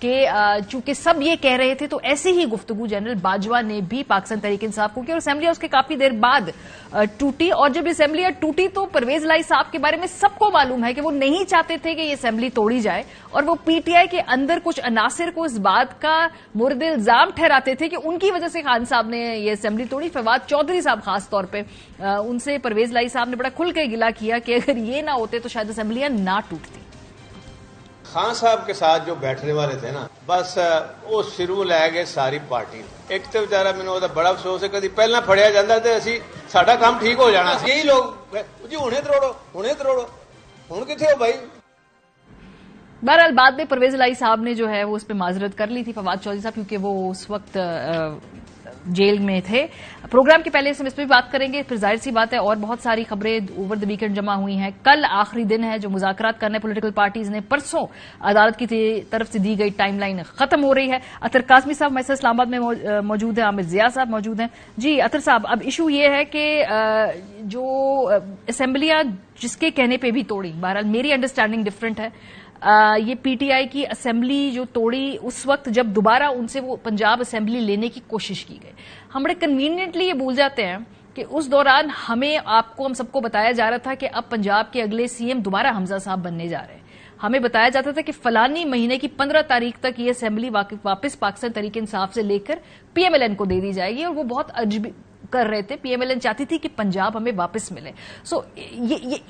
کہ چونکہ سب یہ کہہ رہے تھے تو ایسی ہی گفتگو جنرل باجوہ نے بھی پاکستان تحریک انصاف کو کی اور اسمبلی ہاؤس کے کافی دیر بعد ٹوٹی. اور جب اسمبلی ٹوٹی تو پرویز الہی صاحب کے بارے میں سب کو معلوم ہے کہ وہ نہیں چاہتے تھے کہ یہ اسمبلی توڑی جائے اور وہ پی ٹی آئی کے اندر کچھ عناصر کو اس بات کا مورد الزام ٹھہراتے تھے کہ ان کی وجہ سے خان صاحب نے یہ اسمبلی توڑی. فواد چودھری صاحب خاص طور پہ ان سے پرویز الہی صاحب نے بڑا کھل کے گلہ کیا کہ اگر یہ نہ ہوتے تو شاید اسمبلیاں نہ ٹوٹتی. خان صاحب کے ساتھ جو بیٹھنے والے تھے نا بس وہ شروع لے گئے ساری پارٹی. ایک تو بیچارہ مینوں بڑا افسوس ہے کدی پہلے پھڑیا جاتا تے اسی ساڈا کام ٹھیک ہو جانا. یہی لوگ جی ہنے تروڑو ہن کتھے ہو بھائی. بہرحال بعد میں پرویز الہی صاحب نے جو ہے وہ اس پہ معذرت کر لی تھی فواد چودھری صاحب کیونکہ وہ اس وقت جیل میں تھے. پروگرام کے پہلے ہم اس پہ بات کریں گے. پھر ظاہر سی بات ہے اور بہت ساری خبریں اوور دی ویکینڈ جمع ہوئی ہیں. کل آخری دن ہے جو مذاکرات کرنے پولیٹیکل پارٹیز نے. پرسوں عدالت کی طرف سے دی گئی ٹائم لائن ختم ہو رہی ہے. اطہر قاسمی صاحب ہمارے اسلام آباد میں موجود ہیں. عامر ضیاء صاحب موجود ہیں. جی اطہر صاحب اب ایشو یہ ہے کہ جو اسمبلیاں جس کے کہنے پہ بھی توڑی, بہرحال میری انڈرسٹینڈنگ ڈفرنٹ ہے, یہ پی ٹی آئی کی اسمبلی جو توڑی اس وقت جب دوبارہ ان سے وہ پنجاب اسمبلی لینے کی کوشش کی گئی. ہم بڑے کنوینئنٹلی یہ بھول جاتے ہیں کہ اس دوران ہم سب کو بتایا جا رہا تھا کہ اب پنجاب کے اگلے سی ایم دوبارہ حمزہ صاحب بننے جا رہے ہیں. ہمیں بتایا جاتا تھا کہ فلانی مہینے کی 15 تاریخ تک یہ اسمبلی واپس پاکستان تحریک انصاف سے لے کر پی ایم ایل این کو دے دی جائے گی اور وہ بہت عجب کر رہے تھے. پی ایم ایل این چاہتی تھی کہ پنجاب ہمیں واپس ملے. سو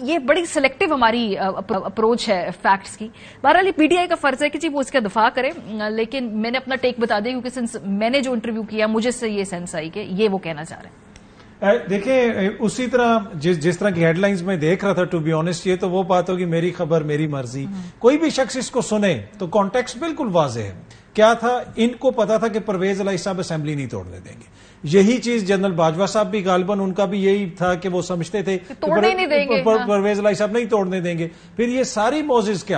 یہ بڑی سلیکٹو ہماری اپروچ ہے فیکٹس کی. بہرحال پی ٹی آئی کا فرض ہے کہ جی وہ اس کا دفاع کرے, لیکن میں نے اپنا ٹیک بتا دیا کیونکہ میں نے جو انٹرویو کیا مجھے سے یہ سینس آئی کہ یہ وہ کہنا چاہ رہے ہیں. دیکھیں اسی طرح جس طرح کی ہیڈ لائنز میں دیکھ رہا تھا ٹو بی آنےسٹ یہ تو وہ بات ہوگی میری خبر میری مرضی. کوئی بھی شخص اس کو سنے تو کانٹیکسٹ بالکل واضح ہے. کیا تھا, ان کو پتا تھا کہ پرویز الہی صاحب اسمبلی نہیں توڑنے دیں گے. یہی چیز جنرل باجوہ صاحب بھی غالباً ان کا بھی یہی تھا کہ وہ سمجھتے تھے کہ پرویز الہی صاحب نہیں توڑنے دیں گے. پھر یہ ساری موزز کی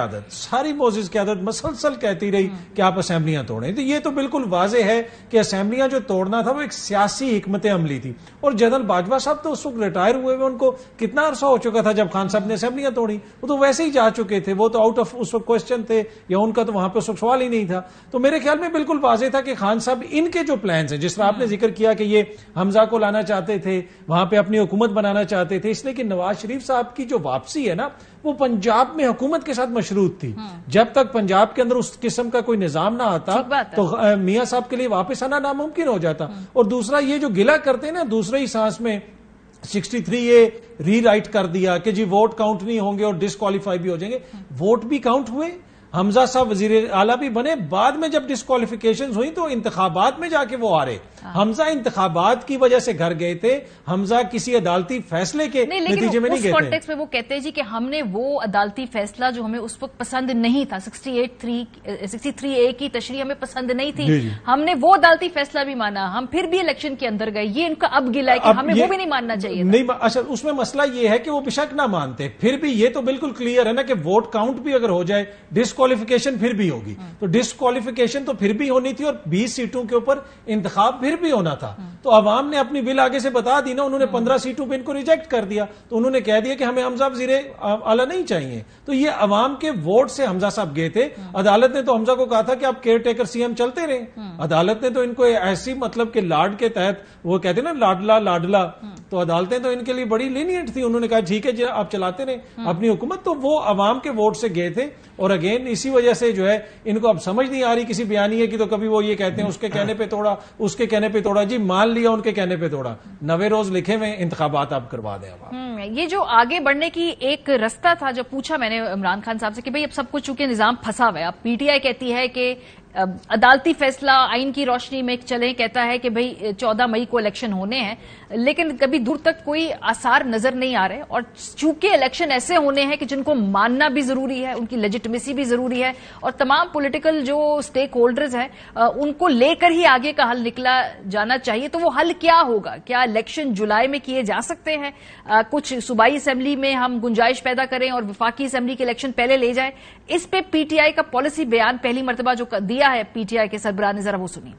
عادت مسلسل کہتی رہی کہ آپ اسمبلیاں توڑیں. تو یہ تو بالکل واضح ہے کہ اسمبلیاں جو توڑنا تھا وہ ایک سیاسی حکمت عملی تھی. اور جنرل باجوہ صاحب تو اس وقت ریٹائر ہوئے ان کو کتنا عرصہ ہو چکا تھا جب خان صاحب نے اسمبلیاں توڑی. وہ تو ویسے ہی جا چکے تھے, وہ تو آؤٹ آف اس وقت کوشچن تھے یا ان کا تو وہاں پہ اس وقت سوال ہی نہیں تھا. تو میرے خیال میں بالکل واضح تھا کہ خان صاحب ان کے جو پلانز ہیں, جس طرح آپ نے ذکر کیا کہ یہ حمزہ کو لانا چاہتے تھے, وہاں پہ اپنی حکومت بنانا چاہتے تھے, اس لیے کہ نواز شریف صاحب کی جو واپسی ہے نا وہ پنجاب میں حکومت کے ساتھ مشروط تھی. جب تک پنجاب کے اندر اس قسم کا کوئی نظام نہ آتا تو میاں صاحب کے لیے واپس آنا ناممکن ہو جاتا. اور دوسرا یہ جو گلہ کرتے ہیں نا دوسرے ہی سانس میں 63A ری رائٹ کر دیا کہ جی ووٹ کاؤنٹ نہیں ہوں گے اور ڈسکوالیفائی بھی ہو جائیں گے. ووٹ بھی کاؤنٹ ہوئے, حمزہ صاحب وزیر اعلیٰ بھی بنے, بعد میں جب ڈسکوالیفیکیشن ہوئی تو انتخابات میں جا کے وہ ہارے. حمزہ انتخابات کی وجہ سے گھر گئے تھے, حمزہ کسی عدالتی فیصلے کے نتیجے میں نہیں گئے تھے. کانٹیکسٹ میں وہ کہتے ہیں جی کہ ہم نے وہ عدالتی فیصلہ جو ہمیں اس وقت پسند نہیں تھا, 63A کی تشریح ہمیں پسند نہیں تھی, ہم نے وہ عدالتی فیصلہ بھی مانا, ہم پھر بھی الیکشن کے اندر گئے. یہ ان کا اب گلا ہے کہ ہمیں وہ بھی نہیں ماننا چاہیے. نہیں اچھا, اس میں مسئلہ یہ ہے کہ وہ بے شک نہ مانتے, پھر بھی یہ تو بالکل کلیئر ہے نا کہ ووٹ کاؤنٹ بھی اگر ہو جائے ڈسکوالیفیکیشن پھر بھی ہوگی. تو ڈسکوالیفیکیشن تو پھر بھی ہونی تھی اور 20 سیٹوں کے اوپر انتخاب پھر بھی ہونا تھا. تو عوام نے اپنی بل آگے سے بتا دی نا, انہوں نے 15 سیٹوں پہ ان کو ریجیکٹ کر دیا. تو انہوں نے کہہ دیا کہ ہمیں حمزہ وزیر اعلیٰ نہیں چاہیے. تو یہ عوام کے ووٹ سے حمزہ صاحب گئے تھے. عدالت نے تو حمزہ کو کہا تھا کہ آپ کیئر ٹیکر سی ایم چلتے رہیں. عدالت نے تو ان کو ایسی مطلب کہ لاڈ کے تحت, وہ کہتے ہیں نا لاڈلا لاڈلا, تو عدالتیں تو ان کے لیے بڑی لینینٹ تھی. انہوں نے کہا ٹھیک ہے جی آپ چلاتے رہیں اپنی حکومت. تو وہ عوام کے ووٹ سے گئے تھے. اور اگین اسی وجہ سے جو ہے ان کو اب سمجھ نہیں آ رہی کسی بیانیے کی. تو کبھی وہ یہ کہتے ہیں اس کے کہنے پہ توڑا, اس کے کہنے پہ توڑا. جی مان لیا ان کے کہنے پہ توڑا, 90 روز لکھے ہوئے انتخابات آپ کروا دیں. یہ جو آگے بڑھنے کی ایک رستہ تھا, جو پوچھا میں نے عمران خان صاحب سے کہ بھئی اب سب کچھ چونکہ نظام پھنسا ہوا ہے, اب پی ٹی آئی کہتی ہے کہ عدالتی فیصلہ آئین کی روشنی میں چلیں, کہتا ہے کہ بھئی 14 مئی کو الیکشن ہونے ہیں, لیکن کبھی دور تک کوئی آثار نظر نہیں آ رہے. اور چونکہ الیکشن ایسے ہونے ہیں کہ جن کو ماننا بھی ضروری ہے, ان کی لیجٹمیسی بھی ضروری ہے, اور تمام پولیٹیکل جو سٹیک ہولڈرز ہیں ان کو لے کر ہی آگے کا حل نکلا جانا چاہیے. تو وہ حل کیا ہوگا؟ کیا الیکشن جولائی میں کیے جا سکتے ہیں؟ کچھ صوبائی اسمبلی میں ہم گنجائش پیدا کریں اور وفاقی اسمبلی کے الیکشن پہلے لے جائیں؟ اس پہ پی ٹی آئی کا پالیسی بیان پہلی مرتبہ جو دیا ہے پی ٹی آئی کے سربراہ نے, ذرا وہ سنیے.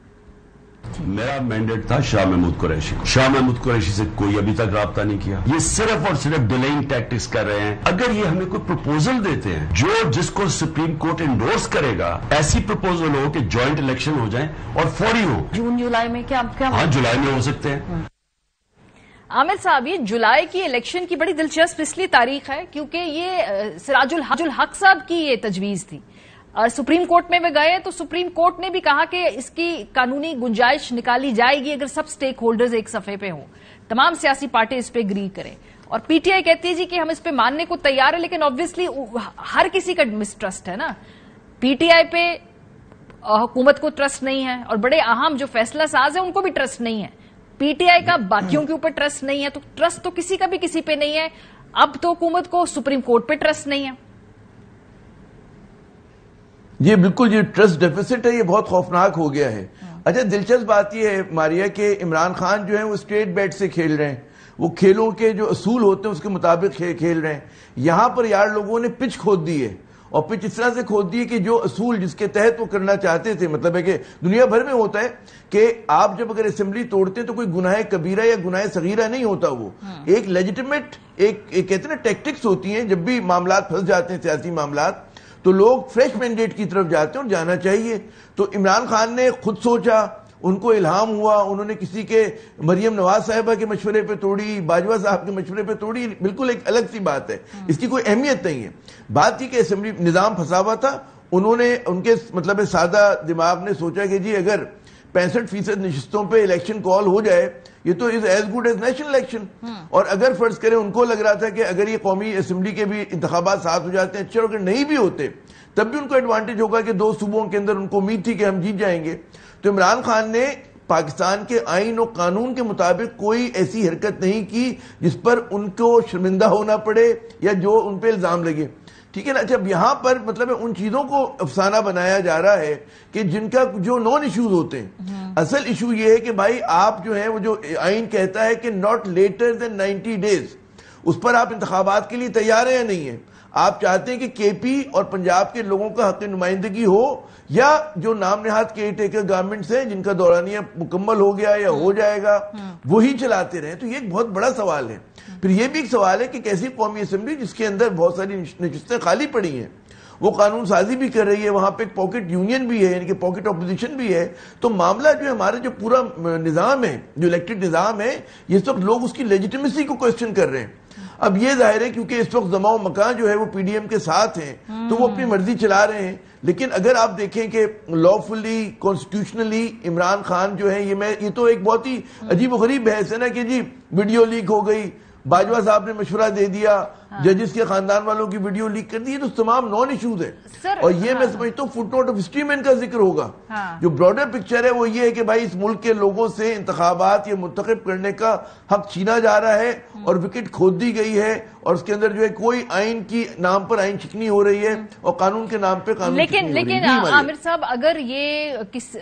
میرا مینڈیٹ تھا شاہ محمود قریشی کو. شاہ محمود قریشی سے کوئی ابھی تک رابطہ نہیں کیا. یہ صرف اور صرف ڈیلیئنگ ٹیکٹکس کر رہے ہیں. اگر یہ ہمیں کوئی پروپوزل دیتے ہیں جس کو سپریم کورٹ انڈورس کرے گا, ایسی پروپوزل ہو کہ جوائنٹ الیکشن ہو جائیں اور فوری ہو. جون جولائی میں کیا؟ ہاں, جولائی میں ہو سکتے ہیں. عامر صاحب, یہ جولائی کی الیکشن کی بڑی دلچسپ اس لیے تاریخ ہے کیونکہ یہ سراج الحق صاحب کی یہ تجویز تھی. سپریم کورٹ میں وہ گئے تو سپریم کورٹ نے بھی کہا کہ اس کی قانونی گنجائش نکالی جائے گی اگر سب سٹیک ہولڈرز ایک صفحے پہ ہوں, تمام سیاسی پارٹی اس پہ اگری کریں. اور پی ٹی آئی کہتی ہے جی کہ ہم اس پہ ماننے کو تیار ہے, لیکن آبویسلی ہر کسی کا مسٹرسٹ ہے نا. پی ٹی آئی پہ حکومت کو ٹرسٹ نہیں ہے اور بڑے اہم جو فیصلہ ساز ہیں ان کو بھی ٹرسٹ نہیں ہے. پی ٹی آئی کا باقیوں کے اوپر ٹرسٹ نہیں ہے, تو ٹرسٹ تو کسی کا بھی کسی پہ نہیں ہے. اب تو حکومت کو سپریم کورٹ پہ ٹرسٹ نہیں ہے. یہ بالکل یہ ٹرسٹ ڈیفیسٹ ہے, یہ بہت خوفناک ہو گیا ہے. اچھا, دلچسپ بات یہ ہے ماریا کہ عمران خان جو ہے وہ اسٹریٹ بیٹ سے کھیل رہے ہیں, وہ کھیلوں کے جو اصول ہوتے ہیں اس کے مطابق کھیل رہے ہیں. یہاں پر یار لوگوں نے پچ کھود دی ہے, اور پچ اس طرح سے کھود دی ہے کہ جو اصول جس کے تحت وہ کرنا چاہتے تھے, مطلب ہے کہ دنیا بھر میں ہوتا ہے کہ آپ جب اگر اسمبلی توڑتے ہیں تو کوئی گناہ کبیرہ یا گناہ صغیرہ نہیں ہوتا. وہ ایک لیجٹیمیٹ ایک کہتے ہیں نا ٹیکٹکس ہوتی ہیں. جب بھی معاملات پھنس جاتے ہیں سیاسی معاملات تو لوگ فریش مینڈیٹ کی طرف جاتے ہیں اور جانا چاہیے. تو عمران خان نے خود سوچا, ان کو الہام ہوا, انہوں نے کسی کے مریم نواز صاحبہ کے مشورے پہ توڑی, باجوہ صاحب کے مشورے پہ توڑی, بالکل ایک الگ سی بات ہے, اس کی کوئی اہمیت نہیں ہے. بات یہ کہ اسمبلی نظام پھنسا ہوا تھا, انہوں نے ان کے مطلب سادہ دماغ نے سوچا کہ جی اگر 65% نشستوں پہ الیکشن کال ہو جائے یہ تو is as good as national election. اور اگر فرض کریں ان کو لگ رہا تھا کہ اگر یہ قومی اسمبلی کے بھی انتخابات ساتھ ہو جاتے ہیں اچھا, اگر نہیں بھی ہوتے تب بھی ان کو ایڈوانٹیج ہوگا کہ 2 صوبوں کے اندر ان کو امید تھی کہ ہم جیت جائیں گے. تو عمران خان نے پاکستان کے آئین و قانون کے مطابق کوئی ایسی حرکت نہیں کی جس پر ان کو شرمندہ ہونا پڑے یا جو ان پہ الزام لگے. ٹھیک ہے نا. جب یہاں پر مطلب ان چیزوں کو افسانہ بنایا جا رہا ہے کہ جن کا جو نون ایشوز ہوتے ہیں, اصل ایشو یہ ہے کہ بھائی آپ جو ہیں وہ جو آئین کہتا ہے کہ not later than 90 days, اس پر آپ انتخابات کے لیے تیار ہیں یا نہیں ہیں. آپ چاہتے ہیں کہ کے پی اور پنجاب کے لوگوں کا حق نمائندگی ہو, یا جو نام نہاد کیئر ٹیکر گورنمنٹس ہیں جن کا دورانیہ مکمل ہو گیا یا ہو جائے گا وہی چلاتے رہیں. تو یہ ایک بہت بڑا سوال ہے. پھر یہ بھی ایک سوال ہے کہ کیسی قومی اسمبلی جس کے اندر بہت ساری نشستیں خالی پڑی ہیں, وہ قانون سازی بھی کر رہی ہے, وہاں پہ ایک پاکٹ یونین بھی ہے, یعنی کہ پاکٹ اپوزیشن بھی ہے. تو معاملہ جو ہے ہمارا جو پورا نظام ہے, جو الیکٹڈ نظام ہے, یہ وقت لوگ اس کی لیجیٹیمیسی کو کوسچن کر رہے ہیں. اب یہ ظاہر ہے کیونکہ اس وقت زماں و مکان جو ہے وہ پی ڈی ایم کے ساتھ ہیں تو وہ اپنی مرضی چلا رہے ہیں. لیکن اگر آپ دیکھیں کہ لافلی کانسٹیٹیوشنلی عمران خان جو ہے, یہ تو ایک بہت ہی عجیب و غریب بحث ہے نا کہ جی ویڈیو لیک ہو گئی, باجوہ صاحب نے مشورہ دے دیا, ججز کے خاندان والوں کی ویڈیو لیک کر دی, تو تمام نان ایشوز ہیں. اور یہ میں سمجھتا ہوں فٹ نوٹ آف ہسٹری میں ان کا ذکر ہوگا. جو براڈر پکچر ہے وہ یہ ہے کہ بھائی اس ملک کے لوگوں سے انتخابات یہ منتخب کرنے کا حق چھینا جا رہا ہے اور وکٹ کھود دی گئی ہے, اور اس کے اندر جو ہے کوئی آئین کی نام پر آئین شکنی ہو رہی ہے اور قانون کے نام پہ قانون شکنی ہو رہی ہے. لیکن عامر صاحب,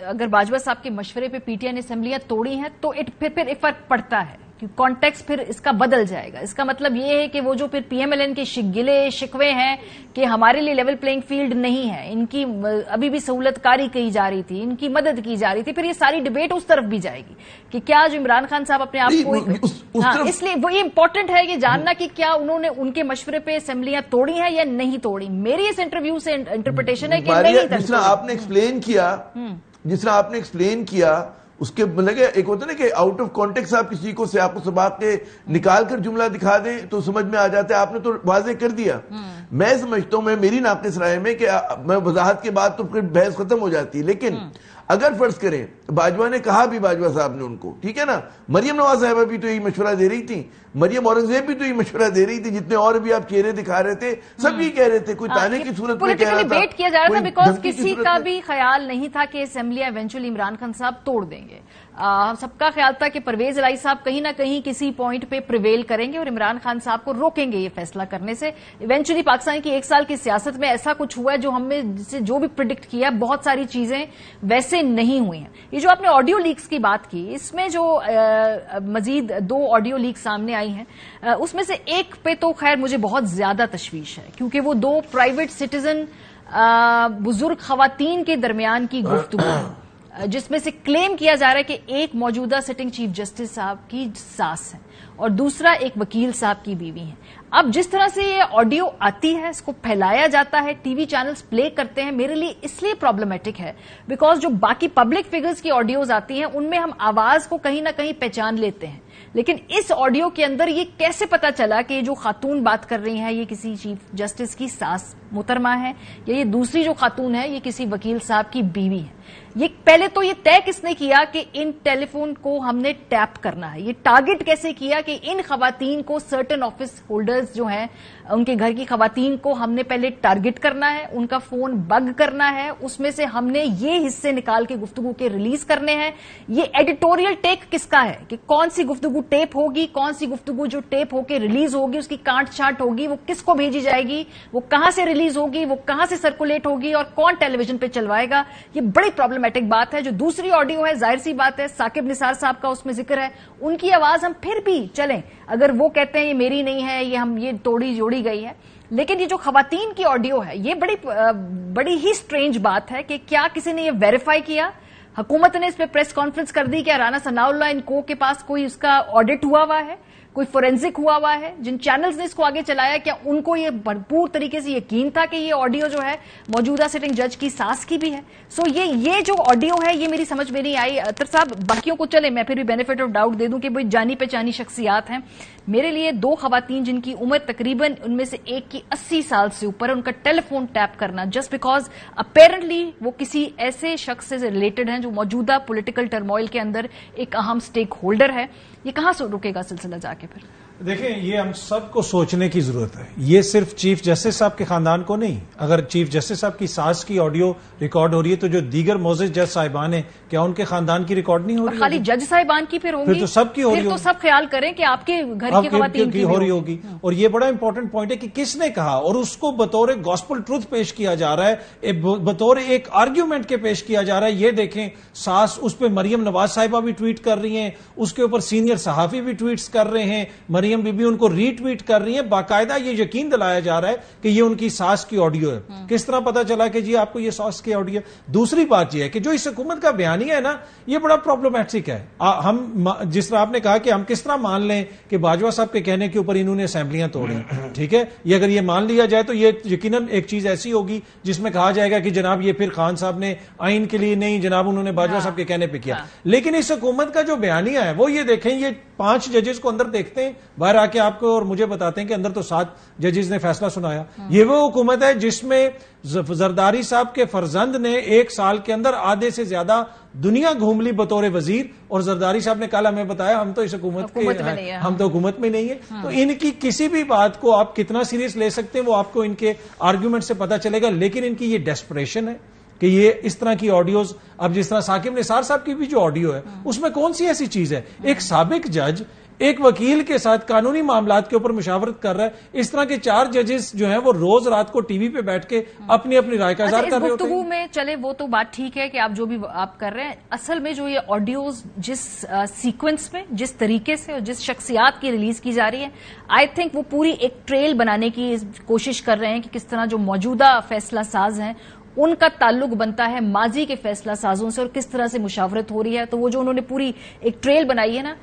اگر باجوہ صاحب کے مشورے پہ پی ٹی آئی نے اسمبلیاں توڑی ہیں تو پھر ایک فرق پڑتا ہے, کانٹیکس پھر اس کا بدل جائے گا. اس کا مطلب یہ ہے کہ وہ جو پھر پی ایم ایل این کے گلے شکوے ہیں کہ ہمارے لیے لیول پلینگ فیلڈ نہیں ہے, ان کی ابھی بھی سہولت کاری کی جا رہی تھی, ان کی مدد کی جا رہی تھی, پھر یہ ساری ڈیبیٹ اس طرف بھی جائے گی کہ کیا جو عمران خان صاحب اپنے آپ کو, اس لیے وہ یہ امپورٹنٹ ہے کہ جاننا کہ کیا انہوں نے ان کے مشورے پہ اسمبلیاں توڑی ہیں یا نہیں توڑی. میری اس انٹرویو سے انٹرپریٹیشن ہے کہ نہیں. جس طرح آپ نے ایکسپلین کیا اس کے لگے ایک ہوتا ہے نا کہ آؤٹ آف کانٹیکس آپ کسی کو سیاق و سباق کے نکال کر جملہ دکھا دیں تو سمجھ میں آ جاتا ہے. آپ نے تو واضح کر دیا. میں سمجھتا ہوں, میری ناقص رائے میں کہ میں وضاحت کے بعد تو پھر بحث ختم ہو جاتی ہے. لیکن اگر فرض کریں باجوہ نے کہا بھی, باجوہ صاحب نے ان کو, ٹھیک ہے نا, مریم نواز صاحبہ بھی تو یہی مشورہ دے رہی تھی, مریم اورنگزیب بھی تو یہی مشورہ دے رہی تھی, جتنے اور بھی آپ چہرے دکھا رہے تھے سب یہ کہہ رہے تھے, کوئی تانے کی صورت میں کہہ رہا تھا, ویٹ کیا جا رہا تھا, بیکاز کسی کا بھی خیال نہیں تھا کہ اسمبلیاں ایونچولی عمران خان صاحب توڑ دیں گے. سب کا خیال تھا کہ پرویز الہی صاحب کہیں نہ کہیں کسی پوائنٹ پہ پریویل کریں گے اور عمران خان صاحب کو روکیں گے یہ فیصلہ کرنے سے. ایونچولی پاکستان کی 1 سال کی سیاست میں ایسا کچھ ہوا ہے جو ہم نے جو بھی پریڈکٹ کیا, بہت ساری چیزیں ویسے نہیں ہوئی ہیں. یہ جو آپ نے آڈیو لیکس کی بات کی, اس میں جو مزید 2 آڈیو لیک سامنے آئی ہیں, اس میں سے ایک پہ تو خیر مجھے بہت زیادہ تشویش ہے کیونکہ وہ 2 پرائیویٹ سٹیزن بزرگ خواتین کے درمیان کی گفتگو. جس میں سے کلیم کیا جا رہا ہے کہ ایک موجودہ سٹنگ چیف جسٹس صاحب کی ساس ہے اور دوسرا ایک وکیل صاحب کی بیوی ہے. اب جس طرح سے یہ آڈیو آتی ہے، اس کو پھیلایا جاتا ہے، ٹی وی چینلز پلے کرتے ہیں، میرے لیے اس لیے پرابلمٹک ہے بیکاز جو باقی پبلک فگرز کی آڈیوز آتی ہیں ان میں ہم آواز کو کہیں نہ کہیں پہچان لیتے ہیں، لیکن اس آڈیو کے اندر یہ کیسے پتا چلا کہ جو خاتون بات کر رہی ہیں یہ کسی چیف جسٹس کی ساس محترمہ ہے یا یہ دوسری جو خاتون ہے یہ کسی وکیل صاحب کی بیوی ہے؟ یہ پہلے تو یہ طے کس نے کیا کہ ان ٹیلی فون کو ہم نے ٹیپ کرنا ہے؟ یہ ٹارگٹ کیسے کیا کہ ان خواتین کو سرٹن آفس ہولڈرز جو ہیں ان کے گھر کی خواتین کو ہم نے پہلے ٹارگٹ کرنا ہے، ان کا فون بگ کرنا ہے، اس میں سے ہم نے یہ حصے نکال کے گفتگو کے ریلیز کرنے ہیں؟ یہ ایڈیٹوریل ٹیک کس کا ہے کہ کون سی گفتگو ٹیپ ہوگی، کون سی گفتگو جو ٹیپ ہو کے ریلیز ہوگی اس کی کانٹ چھانٹ ہوگی، وہ کس کو بھیجی جائے گی، وہ کہاں سے ریلیز ہوگی، وہ کہاں سے سرکولیٹ ہوگی اور کون ٹیلی ویژن پہ چلوائے گا؟ یہ بڑی پرابلمٹک بات ہے. جو دوسری آڈیو ہے ظاہر سی بات ہے ثاقب نثار صاحب کا اس میں ذکر ہے، ان کی آواز ہم پھر بھی چلیں اگر وہ کہتے ہیں یہ میری نہیں ہے، یہ توڑی جوڑی گئی ہے، لیکن یہ جو خواتین کی آڈیو ہے یہ بڑی ہی سٹرینج بات ہے کہ کیا کسی نے یہ ویریفائی کیا؟ حکومت نے اس پہ پریس کانفرنس کر دی کہ رانا ثناء اللہ ان کو کے پاس کوئی اس کا آڈٹ ہوا ہوا ہے، کوئی فورینزک ہوا ہے؟ جن چینلز نے اس کو آگے چلایا کیا ان کو یہ بھرپور طریقے سے یقین تھا کہ یہ آڈیو جو ہے موجودہ سٹنگ جج کی ساس کی بھی ہے؟ سو یہ جو آڈیو ہے یہ میری سمجھ میں نہیں آئی. اطہر صاحب باقیوں کو چلے میں پھر بھی بینیفٹ آف ڈاؤٹ دے دوں کہ بھئی جانی پہچانی شخصیات ہیں. میرے لیے دو خواتین جن کی عمر تقریباً ان میں سے ایک کی 80 سال سے اوپر، ان کا ٹیلی فون ٹیپ کرنا جسٹ بیکاز اپیرنٹلی وہ کسی ایسے شخص سے ریلیٹڈ ہیں جو موجودہ پولیٹیکل ٹرموائل کے اندر ایک اہم سٹیک ہولڈر ہے، یہ کہاں سے رکے گا سلسلہ جا کے؟ پھر دیکھیں یہ ہم سب کو سوچنے کی ضرورت ہے. یہ صرف چیف جسٹس صاحب کے خاندان کو نہیں، اگر چیف جسٹس صاحب کی ساس کی آڈیو ریکارڈ ہو رہی ہے تو جو دیگر معزز جج صاحبان ہیں کیا ان کے خاندان کی ریکارڈ نہیں ہو رہی؟ خالی جج صاحبان کی پھر ہوگی، پھر تو سب کی ہو رہی ہوگی. پھر تو سب خیال کریں کہ آپ کے گھر کی خواتین کی ہو رہی ہوگی. اور یہ بڑا امپورٹنٹ پوائنٹ ہے کہ کس نے کہا اور اس کو بطور گاسپل ٹروتھ پیش کیا جا رہا ہے، بطور ایک آرگیومنٹ کے پیش کیا جا رہا ہے. یہ دیکھیں ساس، اس پہ مریم نواز صاحبہ بھی ٹویٹ کر رہی ہیں، اس کے اوپر سینئر صحافی بھی ٹویٹس کر رہے ہیں، مریم بی بی ان کو ٹویٹ کر رہی ہیں. باقاعدہ یہ یقین دلایا جا رہا ہے کہ یہ ان کی ساس کی آڈیو ہے. کس طرح پتا چلا کہ جی آپ کو یہ ساس کی آڈیو؟ دوسری بات یہ ہے کہ جو اس حکومت کا بیانیہ ہے نا یہ بڑا پرابلمٹک ہے. ہم جس طرح آپ نے کہا کہ ہم کس طرح مان لیں کہ باجوہ صاحب کے کہنے کے اوپر انہوں نے اسمبلیاں توڑی، ٹھیک ہے، یہ اگر یہ مان لیا جائے تو یہ یقیناً ایک چیز ایسی ہوگی جس میں کہا جائے گا کہ جناب یہ پھر خان صاحب نے آئین کے لیے نہیں، جناب انہوں نے باجوہ صاحب کے کہنے پہ کیا. لیکن اس حکومت کا جو بیانیہ ہے وہ یہ دیکھیں، یہ 5 ججز کو اندر دیکھتے ہیں، باہر آ کے آپ کو اور مجھے بتاتے ہیں کہ اندر تو 7 ججز نے فیصلہ سنایا. یہ وہ حکومت ہے جس میں زرداری صاحب کے فرزند نے 1 سال کے اندر آدھے سے زیادہ دنیا گھوم لی بطور وزیر، اور زرداری صاحب نے کل ہمیں بتایا ہم تو اس حکومت کے ہم تو حکومت میں نہیں ہے. تو ان کی کسی بھی بات کو آپ کتنا سیریس لے سکتے ہیں وہ آپ کو ان کے آرگیومنٹ سے پتا چلے گا. لیکن ان کی یہ ڈیسپریشن ہے کہ یہ اس طرح کی آڈیوز، اب جس طرح ثاقب نثار صاحب کی بھی جو آڈیو ہے اس میں کون سی ایسی چیز ہے؟ ایک سابق جج ایک وکیل کے ساتھ قانونی معاملات کے اوپر مشاورت کر رہا ہے. اس طرح کے 4 ججز جو ہیں وہ روز رات کو ٹی وی پہ بیٹھ کے اپنی اپنی رائے کا اظہار کر رہے ہوتے ہیں. گفتگو میں چلے وہ تو بات ٹھیک ہے کہ آپ جو بھی آپ کر رہے ہیں، اصل میں جو یہ آڈیوز جس سیکوینس میں، جس طریقے سے اور جس شخصیات کی ریلیز کی جا رہی ہے، آئی تھنک وہ پوری ایک ٹریل بنانے کی کوشش کر رہے ہیں کہ کس طرح جو موجودہ فیصلہ ساز ہیں ان کا تعلق بنتا ہے ماضی کے فیصلہ سازوں سے اور کس طرح سے مشاورت ہو رہی ہے. تو وہ جو انہوں نے پوری ایک ٹریل بنائی ہے نا،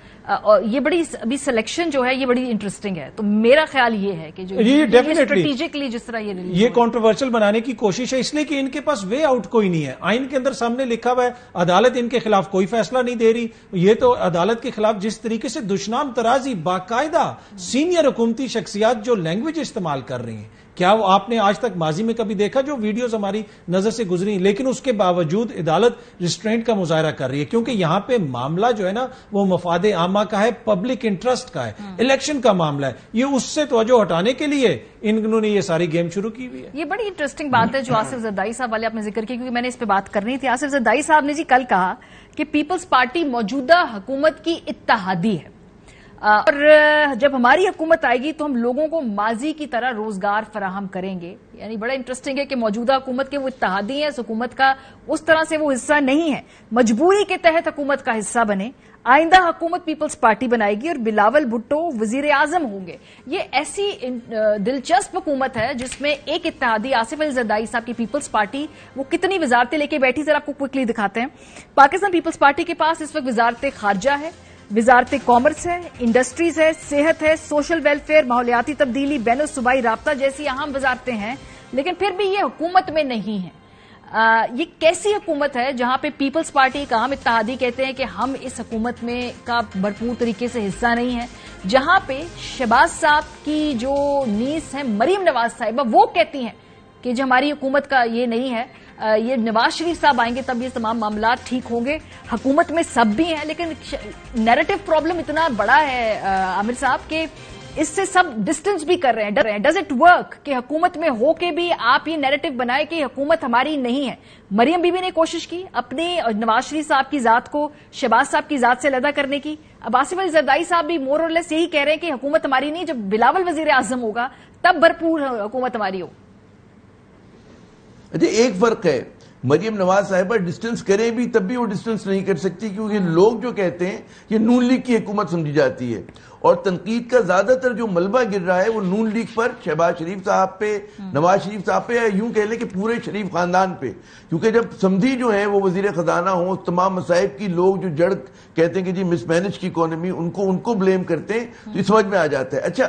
یہ بڑی ابھی سلیکشن جو ہے یہ بڑی انٹرسٹنگ ہے. تو میرا خیال یہ ہے کہ جو اسٹریٹجکلی جس طرح یہ کنٹروورشل بنانے کی کوشش ہے، اس لیے کہ ان کے پاس وے آؤٹ کوئی نہیں ہے. آئین کے اندر سامنے لکھا ہوا ہے عدالت ان کے خلاف کوئی فیصلہ نہیں دے رہی. یہ تو عدالت کے خلاف جس طریقے سے دشنام ترازی باقاعدہ سینئر حکومتی شخصیات جو لینگویج استعمال کر رہی ہیں، کیا وہ آپ نے آج تک ماضی میں کبھی دیکھا جو ویڈیوز ہماری نظر سے گزری؟ لیکن اس کے باوجود عدالت ریسٹرینٹ کا مظاہرہ کر رہی ہے کیونکہ یہاں پہ معاملہ جو ہے نا وہ مفاد عامہ کا ہے، پبلک انٹرسٹ کا ہے، الیکشن کا معاملہ ہے. یہ اس سے توجہ ہٹانے کے لیے انہوں نے یہ ساری گیم شروع کی ہوئی ہے. یہ بڑی انٹرسٹنگ بات ہے جو آصف زرداری صاحب والے آپ نے ذکر کی، کیونکہ میں نے اس پہ بات کرنی تھی. آصف زرداری صاحب نے جی کل کہا کہ پیپلز پارٹی موجودہ حکومت کی اتحادی ہے. اور جب ہماری حکومت آئے گی تو ہم لوگوں کو ماضی کی طرح روزگار فراہم کریں گے. یعنی بڑا انٹرسٹنگ ہے کہ موجودہ حکومت کے وہ اتحادی ہیں, اس حکومت کا اس طرح سے وہ حصہ نہیں ہے, مجبوری کے تحت حکومت کا حصہ بنے. آئندہ حکومت پیپلز پارٹی بنائے گی اور بلاول بھٹو وزیر اعظم ہوں گے. یہ ایسی دلچسپ حکومت ہے جس میں ایک اتحادی آصف علی زرداری صاحب کی پیپلز پارٹی وہ کتنی وزارتیں لے کے بیٹھی, ذرا آپ کو کوئکلی دکھاتے ہیں. پاکستان پیپلز پارٹی کے پاس اس وقت وزارت خارجہ ہے, وزارت کامرس ہے, انڈسٹریز ہے, صحت ہے, سوشل ویلفیئر, ماحولیاتی تبدیلی, بین الصوبائی رابطہ جیسی اہم وزارتیں ہیں, لیکن پھر بھی یہ حکومت میں نہیں ہیں. یہ کیسی حکومت ہے جہاں پہ پیپلز پارٹی کا عام اتحادی کہتے ہیں کہ ہم اس حکومت میں کا بھرپور طریقے سے حصہ نہیں ہے, جہاں پہ شہباز صاحب کی جو نیس ہیں مریم نواز صاحبہ وہ کہتی ہیں کہ جو ہماری حکومت کا یہ نہیں ہے, یہ نواز شریف صاحب آئیں گے تب یہ تمام معاملات ٹھیک ہوں گے. حکومت میں سب بھی ہیں لیکن نیریٹو پرابلم اتنا بڑا ہے عامر صاحب کہ اس سے سب ڈسٹنس بھی کر رہے ہیں. ڈز اٹ ورک کہ حکومت میں ہو کے بھی آپ یہ نیریٹو بنائے کہ حکومت ہماری نہیں ہے؟ مریم بی بی نے کوشش کی اپنے نواز شریف صاحب کی ذات کو شہباز صاحب کی ذات سے علیحدہ کرنے کی. اب آصف علی زرداری صاحب بھی مور اور لیس یہی کہہ رہے ہیں کہ حکومت ہماری نہیں, جب بلاول وزیر اعظم ہوگا تب بھرپور حکومت ہماری ہو. اچھا ایک فرق ہے, مریم نواز صاحبہ ڈسٹنس کریں بھی تب بھی وہ ڈسٹنس نہیں کر سکتی, کیونکہ لوگ جو کہتے ہیں یہ نون لیگ کی حکومت سمجھی جاتی ہے, اور تنقید کا زیادہ تر جو ملبہ گر رہا ہے وہ نون لیگ پر, شہباز شریف صاحب پہ, نواز شریف صاحب پہ, یا یوں کہہ لیں کہ پورے شریف خاندان پہ. کیونکہ جب سمدھی جو ہیں وہ وزیر خزانہ ہوں, تمام مصائب کی لوگ جو جڑ کہتے ہیں کہ جی مس مینج کی اکانومی, ان کو بلیم کرتے ہیں, تو یہ سمجھ میں آ جاتا ہے. اچھا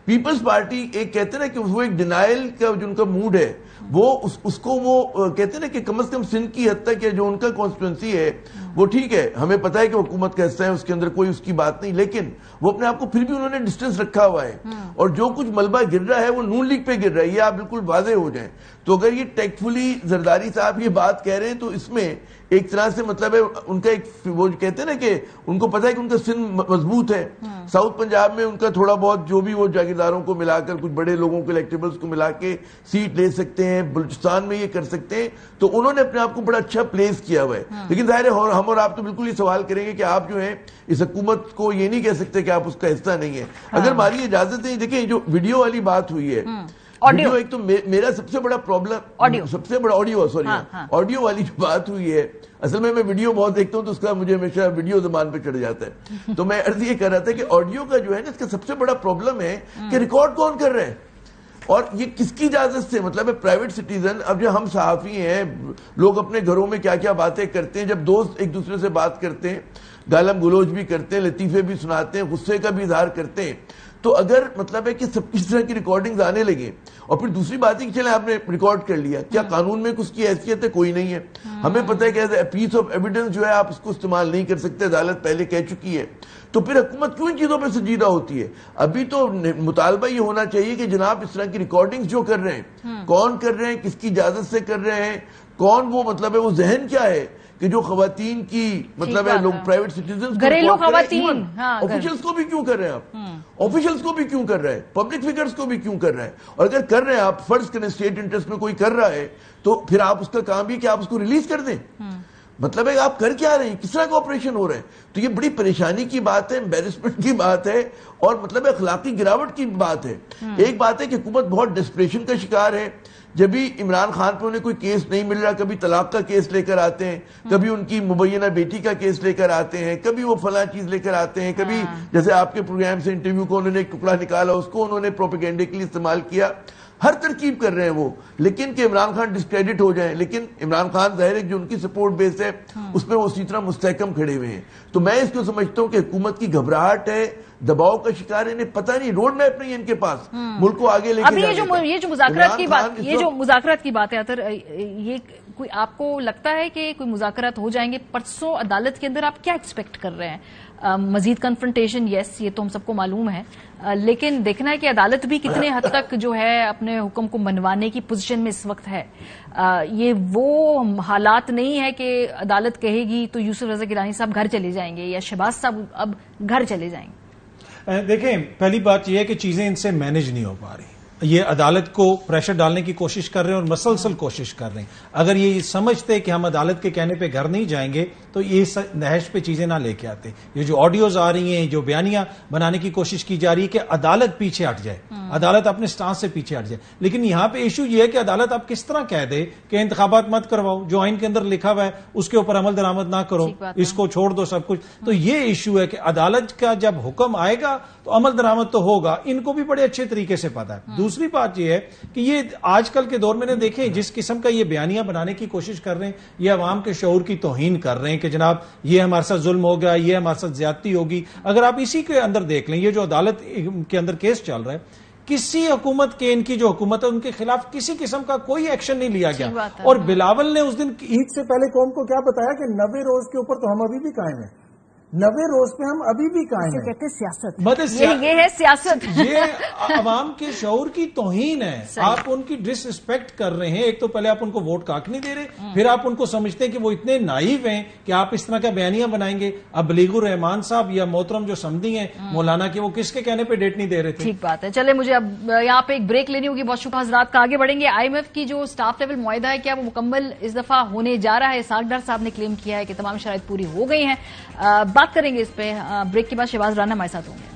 پیپلز پارٹی ایک کہتے ہیں نا کہ وہ ایک ڈینائل کا جو ان کا موڈ ہے, وہ اس کو وہ کہتے ہیں نا کہ کم از کم سندھ کی حد تک جو ان کا کانسٹیٹوئنسی ہے وہ ٹھیک ہے, ہمیں پتا ہے کہ حکومت کا حصہ ہے, اس کے اندر کوئی اس کی بات نہیں, لیکن وہ اپنے آپ کو پھر بھی انہوں نے ڈسٹنس رکھا ہوا ہے, اور جو کچھ ملبہ گر رہا ہے وہ نون لیگ پہ گر رہا ہے, یہ آپ بالکل واضح ہو جائیں. تو اگر یہ ٹیکٹفلی زرداری صاحب یہ بات کہہ رہے ہیں تو اس میں ایک طرح سے مطلب ہے ان کا ایک وہ کہتے ہیں نا کہ ان کو پتا ہے کہ ان کا سندھ مضبوط ہے, ساؤتھ پنجاب میں ان کا تھوڑا بہت جو بھی وہ جاگیرداروں کو ملا کر کچھ بڑے لوگوں کو الیکٹیبلز کو ملا کے سیٹ لے سکتے ہیں, بلوچستان میں یہ کر سکتے ہیں, تو انہوں نے اپنے آپ کو بڑا اچھا پلیس کیا ہوا ہے. لیکن ظاہر ہے ہم اور آپ تو بالکل یہ سوال کریں گے کہ آپ جو ہیں اس حکومت کو یہ نہیں کہہ سکتے کہ آپ اس کا حصہ نہیں ہے. اگر ہماری اجازت ہے, دیکھیں جو ویڈیو والی بات ہوئی ہے, ویڈیو ایک تو میرا سب سے بڑا پرابلم, سب سے بڑا آڈیو والی جو بات ہوئی ہے, اصل میں ویڈیو بہت دیکھتا ہوں تو اس کا مجھے ہمیشہ ویڈیو زبان پہ چڑھ جاتا ہے. تو میں عرض یہ کر رہا تھا کہ آڈیو کا جو ہے نا اس کا سب سے بڑا پرابلم ہے کہ ریکارڈ کون کر رہے ہیں, اور یہ کس کی اجازت سے, مطلب ہے پرائیویٹ سٹیزن. اب جو ہم صحافی ہیں, لوگ اپنے گھروں میں کیا کیا باتیں کرتے ہیں, جب دوست ایک دوسرے سے بات کرتے ہیں, گالم گلوچ بھی کرتے ہیں, لطیفے بھی سناتے ہیں, غصے کا بھی اظہار کرتے ہیں, تو اگر مطلب ہے کہ سب کس طرح کی ریکارڈنگز آنے لگے, اور پھر دوسری بات ہے کہ چلیں آپ نے ریکارڈ کر لیا, کیا قانون میں کچھ کی حیثیت ہے؟ کوئی نہیں ہے. ہمیں پتہ ہے کہ پیس آف ایویڈنس جو ہے آپ اس کو استعمال نہیں کر سکتے, عدالت پہلے کہہ چکی ہے. تو پھر حکومت کیوں ان چیزوں پہ سنجیدہ ہوتی ہے؟ ابھی تو مطالبہ یہ ہونا چاہیے کہ جناب اس طرح کی ریکارڈنگز جو کر رہے ہیں, کون کر رہے ہیں, کس کی اجازت سے کر رہے ہیں, کون وہ مطلب ہے وہ ذہن کیا ہے کہ جو خواتین کی مطلب ہے لوگ پرائیویٹ سٹیزنز گھریلو خواتین, آفیشلز کو بھی کیوں کر رہے ہیں آپ, آفیشلز کو بھی کیوں کر رہے ہیں, پبلک فگرز کو بھی کیوں کر رہے ہیں؟ اور اگر کر رہے ہیں آپ, فرض کریں اسٹیٹ انٹرسٹ میں کوئی کر رہا ہے, تو پھر آپ اس کا کام بھی کہ آپ اس کو ریلیز کر دیں. مطلب ہے آپ کر کیا رہے ہیں, کس طرح کا آپریشن ہو رہا ہے؟ تو یہ بڑی پریشانی کی بات ہے, امبیرسمنٹ کی بات ہے, اور مطلب اخلاقی گراوٹ کی بات ہے. ایک بات ہے کہ حکومت بہت ڈسپریشن کا شکار ہے. جب بھی عمران خان پہ انہیں کوئی کیس نہیں مل رہا, کبھی طلاق کا کیس لے کر آتے ہیں, کبھی ان کی مبینہ بیٹی کا کیس لے کر آتے ہیں, کبھی وہ فلاں چیز لے کر آتے ہیں, کبھی جیسے آپ کے پروگرام سے انٹرویو کو انہوں نے ایک ٹکڑا نکالا, اس کو انہوں نے پروپیگنڈے کے لیے استعمال کیا. ہر ترکیب کر رہے ہیں وہ, لیکن کہ عمران خان ڈسکریڈٹ ہو جائیں. لیکن عمران خان ظاہر ہے جو ان کی سپورٹ بیس ہے اس میں وہ اسی طرح مستحکم کھڑے ہوئے ہیں. تو میں اس کو سمجھتا ہوں کہ حکومت کی گھبراہٹ ہے, دباؤ کا شکار ہے, انہیں پتہ نہیں, روڈ میپ نہیں ہے ان کے پاس ملک کو آگے لے کے جانے کا. ابھی یہ جو مذاکرات کی بات, یہ جو مذاکرات کی بات ہے اطہر, یہ کوئی آپ کو لگتا ہے کہ کوئی مذاکرات ہو جائیں گے پرسوں عدالت کے اندر؟ آپ کیا ایکسپیکٹ کر رہے ہیں؟ مزید کنفرنٹیشن, یس یہ تو ہم سب کو معلوم ہے, لیکن دیکھنا ہے کہ عدالت بھی کتنے حد تک جو ہے اپنے حکم کو منوانے کی پوزیشن میں اس وقت ہے. یہ وہ حالات نہیں ہے کہ عدالت کہے گی تو یوسف رضا گیلانی صاحب گھر چلے جائیں گے یا شہباز صاحب اب گھر چلے جائیں گے. دیکھیں پہلی بات یہ ہے کہ چیزیں ان سے مینج نہیں ہو پا رہی. یہ عدالت کو پریشر ڈالنے کی کوشش کر رہے ہیں اور مسلسل کوشش کر رہے ہیں. اگر یہ سمجھتے کہ ہم عدالت کے کہنے پہ گھر نہیں جائیں گے تو یہ نہج پہ چیزیں نہ لے کے آتے. یہ جو آڈیوز آ رہی ہیں, جو بیانیاں بنانے کی کوشش کی جا رہی ہے کہ عدالت پیچھے ہٹ جائے, عدالت اپنے سٹانس سے پیچھے ہٹ جائے, لیکن یہاں پہ ایشو یہ ہے کہ عدالت آپ کس طرح کہہ دے کہ انتخابات مت کرواؤ, جو آئین کے اندر لکھا ہوا ہے اس کے اوپر عمل درآمد نہ کرو, اس کو چھوڑ دو سب کچھ. تو یہ ایشو ہے کہ عدالت کا جب حکم آئے گا تو عمل درآمد تو ہوگا. ان کو بھی بڑے اچھے طریقے سے پتا ہے. دوسری بات یہ ہے کہ یہ آج کل کے دور میں نے دیکھیں جس قسم کا یہ بیانیاں بنانے کی کوشش کر رہے ہیں, یہ عوام کے شعور کی توہین کر رہے ہیں کہ جناب یہ ہمارے ساتھ ظلم ہو گیا, یہ ہمارے ساتھ زیادتی ہوگی. اگر آپ اسی کے اندر دیکھ لیں, یہ جو عدالت کے اندر کیس چل رہا ہے, کسی حکومت کے, ان کی جو حکومت ہے ان کے خلاف کسی قسم کا کوئی ایکشن نہیں لیا گیا. اور بلاول نے اس دن عید سے پہلے قوم کو کیا بتایا کہ 90 روز کے اوپر تو ہم ابھی بھی قائم ہیں, 90 روز پہ ہم ابھی بھی قائم ہیں. کہتے سیاست, یہ ہے سیاست. یہ عوام کے شعور کی توہین ہے. آپ ان کی ڈس ریسپیکٹ کر رہے ہیں. ایک تو پہلے آپ ان کو ووٹ کاک نہیں دے رہے, پھر آپ ان کو سمجھتے ہیں کہ وہ اتنے نائیو ہیں کہ آپ اس طرح کا بیانیاں بنائیں گے. اب بلیغ الرحمان صاحب یا محترم جو سمدھی ہیں مولانا کے, وہ کس کے کہنے پہ ڈیٹ نہیں دے رہے تھے. ٹھیک بات ہے. چلے مجھے اب یہاں پہ ایک بریک لینی ہوگی. بہت شکریہ حضرات کا. آگے بڑھیں گے. آئی ایم ایف کی جو اسٹاف لیول معاہدہ ہے کیا وہ مکمل اس دفعہ ہونے جا رہا ہے؟ اسحاق ڈار صاحب نے کلیم کیا ہے کہ تمام شرائط پوری ہو گئی ہیں. بات کریں گے اس پہ. بریک کے بعد شہباز رانا ہمارے ساتھ ہوں گے.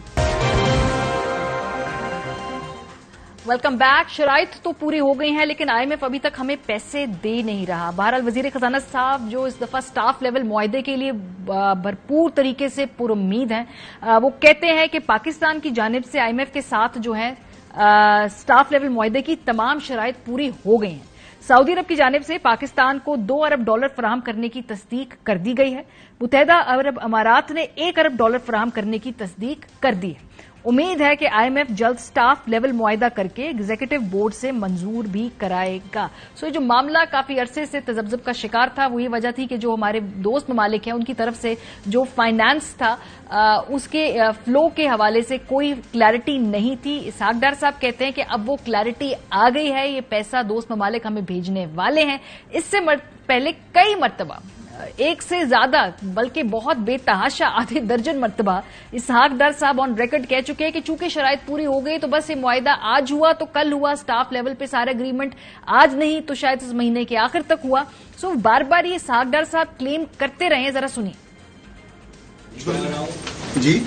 Welcome back. شرائط تو پوری ہو گئی ہیں لیکن آئی ایم ایف ابھی تک ہمیں پیسے دے نہیں رہا. بہرحال وزیر خزانہ صاحب جو اس دفعہ سٹاف لیول معاہدے کے لیے بھرپور طریقے سے پر امید ہیں, وہ کہتے ہیں کہ پاکستان کی جانب سے آئی ایم ایف کے ساتھ جو ہے سٹاف لیول معاہدے کی تمام شرائط پوری ہو گئی ہیں. سعودی عرب کی جانب سے پاکستان کو $2 ارب فراہم کرنے کی تصدیق کر دی گئی ہے. متحدہ عرب امارات نے $1 ارب فراہم کرنے کی تصدیق کر دی ہے. امید ہے کہ آئی ایم ایف جلد سٹاف لیول معاہدہ کر کے ایگزیکٹو بورڈ سے منظور بھی کرائے گا. سو یہ جو معاملہ کافی عرصے سے تذبذب کا شکار تھا, وہ یہ وجہ تھی کہ جو ہمارے دوست ممالک ہیں ان کی طرف سے جو فائنانس تھا اس کے فلو کے حوالے سے کوئی کلیئرٹی نہیں تھی. اسحاق ڈار صاحب کہتے ہیں کہ اب وہ کلیئرٹی آ گئی ہے. یہ پیسہ دوست ممالک ہمیں بھیجنے والے ہیں. اس سے پہلے کئی مرتبہ, ایک سے زیادہ بلکہ بہت بے تحاشا آدھے درجن مرتبہ اسحاق ڈار صاحب آن ریکارڈ کہہ چکے ہیں کہ چونکہ شرائط پوری ہو گئی تو بس یہ معاہدہ آج ہوا تو کل ہوا, سٹاف لیول پہ سارا اگریمنٹ آج نہیں تو شاید اس مہینے کے آخر تک ہوا. سو بار بار یہ اسحاق ڈار صاحب کلیم کرتے رہے. ذرا سنیے. جی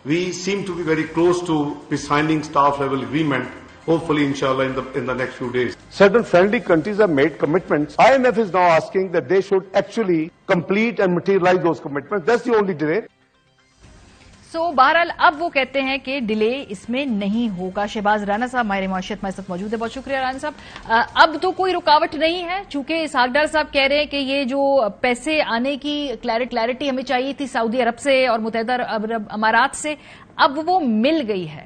we seem to be very close to be signing staff level agreement, hopefully inshallah in the next few days. Certain friendly countries have made commitments. IMF is now asking that they should actually complete and materialize those commitments. That's the only delay. سو بہرحال اب وہ کہتے ہیں کہ delay اس میں نہیں ہوگا. شہباز رانا صاحب ہمارے معاشرت ہمارے ساتھ موجود ہے. بہت شکریہ رانا صاحب. اب تو کوئی رکاوٹ نہیں ہے چونکہ اسحاق ڈار صاحب کہہ رہے ہیں کہ یہ جو پیسے آنے کی کلیئرٹی ہمیں چاہیے تھی سعودی عرب سے اور متحدہ عرب امارات سے, اب وہ مل گئی ہے.